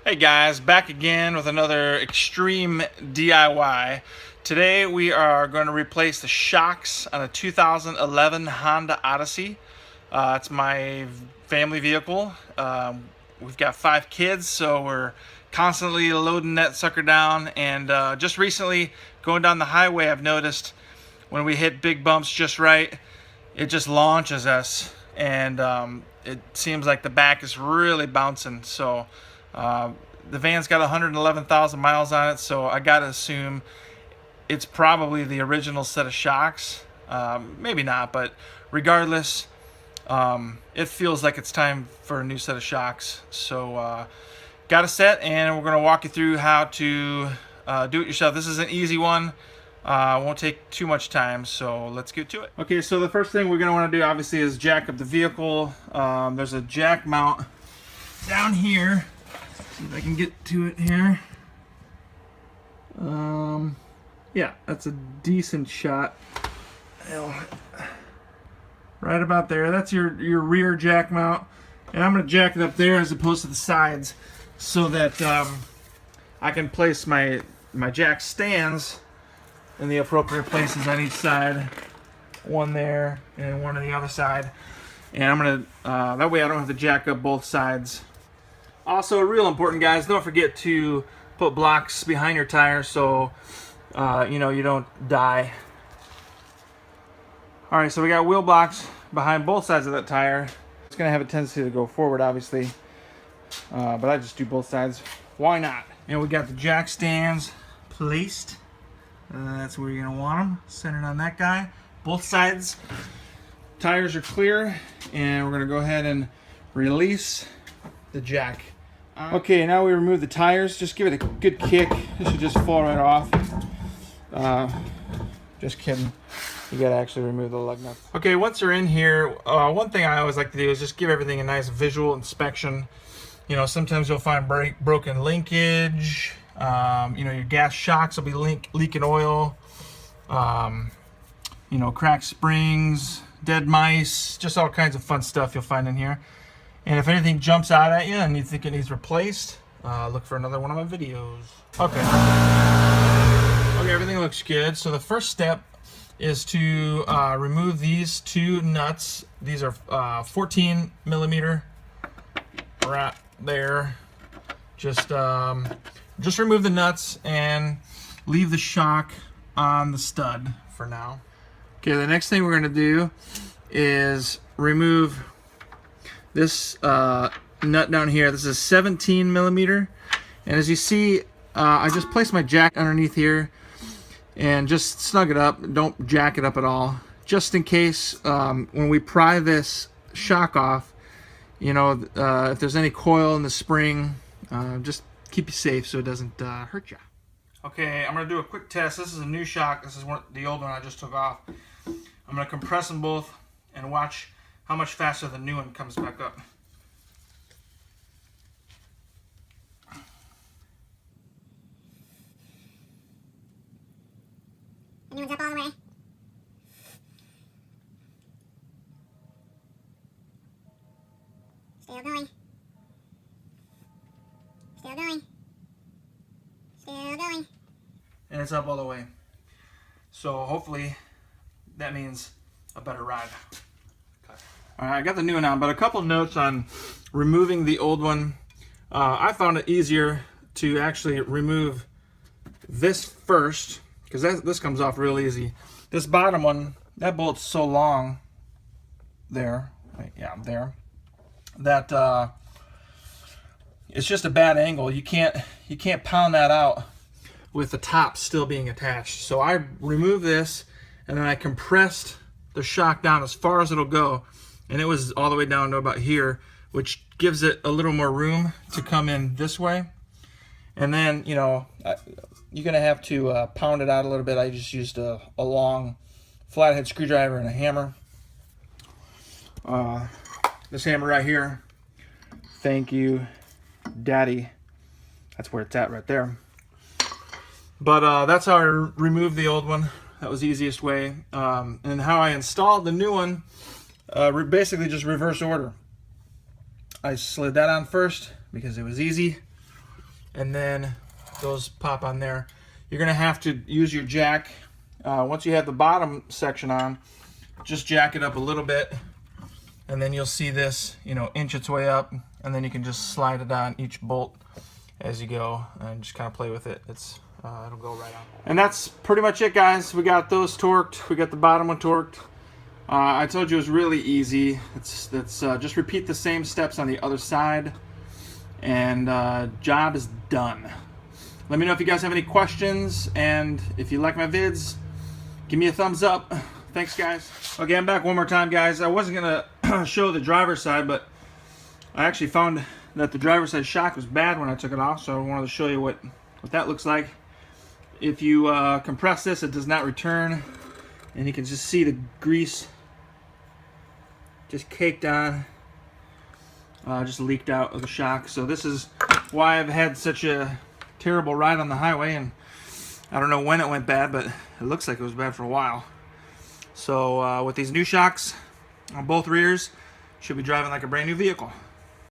Hey guys, back again with another extreme DIY. Today we are going to replace the shocks on a 2011 Honda Odyssey. It's my family vehicle. We've got 5 kids, so we're constantly loading that sucker down. And just recently, going down the highway, I've noticed when we hit big bumps just right, it just launches us. And it seems like the back is really bouncing. So the van's got 111,000 miles on it, so I gotta assume it's probably the original set of shocks. Maybe not, but regardless, it feels like it's time for a new set of shocks. So got a set, and we're gonna walk you through how to do it yourself. This is an easy one. Won't take too much time, so let's get to it. Okay, so the first thing we're going to want to do obviously is jack up the vehicle. There's a jack mount down here. See if I can get to it here. Yeah, that's a decent shot. Right about there. That's your rear jack mount. And I'm going to jack it up there as opposed to the sides so that I can place my jack stands in the appropriate places on each side. One there and one on the other side. And I'm going to, that way I don't have to jack up both sides. Also, real important, guys, don't forget to put blocks behind your tire so you know, you don't die. Alright, so we got wheel blocks behind both sides of that tire. It's going to have a tendency to go forward, obviously. But I just do both sides. Why not? And we got the jack stands placed. That's where you're going to want them. Centered on that guy. Both sides. Tires are clear. And we're going to go ahead and release the jack. Okay, now we remove the tires. Just give it a good kick. This should just fall right off. Just kidding. You got to actually remove the lug nuts. Okay, once you're in here, one thing I always like to do is just give everything a nice visual inspection. You know, sometimes you'll find broken linkage. You know, your gas shocks will be leaking oil. You know, cracked springs, dead mice, just all kinds of fun stuff you'll find in here. And if anything jumps out at you and you think it needs replaced, look for another one of my videos. Okay. Okay, everything looks good. So the first step is to remove these 2 nuts. These are 14 millimeter right there. Just remove the nuts and leave the shock on the stud for now. Okay, the next thing we're going to do is remove this nut down here. This is 17 millimeter. And as you see, I just placed my jack underneath here and just snug it up. Don't jack it up at all. Just in case when we pry this shock off, you know, if there's any coil in the spring, just keep you safe so it doesn't hurt you. Okay, I'm going to do a quick test. This is a new shock. This is the old one I just took off. I'm going to compress them both and watch how much faster the new one comes back up. The new one's up all the way. Still going. Still going. Still going. And it's up all the way. So hopefully that means a better ride. All right, I got the new one on, but a couple notes on removing the old one. I found it easier to actually remove this first, because this comes off real easy. This bottom one, that bolt's so long, there, yeah, there, that it's just a bad angle. You can't pound that out with the top still being attached. So I removed this, and then I compressed the shock down as far as it'll go. And it was all the way down to about here, which gives it a little more room to come in this way. And then, you know, you're going to have to pound it out a little bit. I just used a long flathead screwdriver and a hammer. This hammer right here, thank you, Daddy. That's where it's at right there. But that's how I removed the old one. That was the easiest way. And how I installed the new one, basically just reverse order. I slid that on first because it was easy. and then those pop on there. You're gonna have to use your jack. Once you have the bottom section on, just jack it up a little bit, and then you'll see this, inch its way up, and then you can just slide it on each bolt as you go, and just kind of play with it. It'll go right on. And that's pretty much it, guys. We got those torqued. We got the bottom one torqued. I told you it was really easy. It's just repeat the same steps on the other side, and job is done. Let me know if you guys have any questions, and if you like my vids, give me a thumbs up. Thanks, guys. Okay, I'm back one more time, guys. I wasn't gonna show the driver's side, but I actually found that the driver's side shock was bad when I took it off, so I wanted to show you what that looks like. If you compress this, it does not return, and you can just see the grease just caked on, just leaked out of the shock. So this is why I've had such a terrible ride on the highway, and I don't know when it went bad, but it looks like it was bad for a while. So with these new shocks on both rears, should be driving like a brand new vehicle.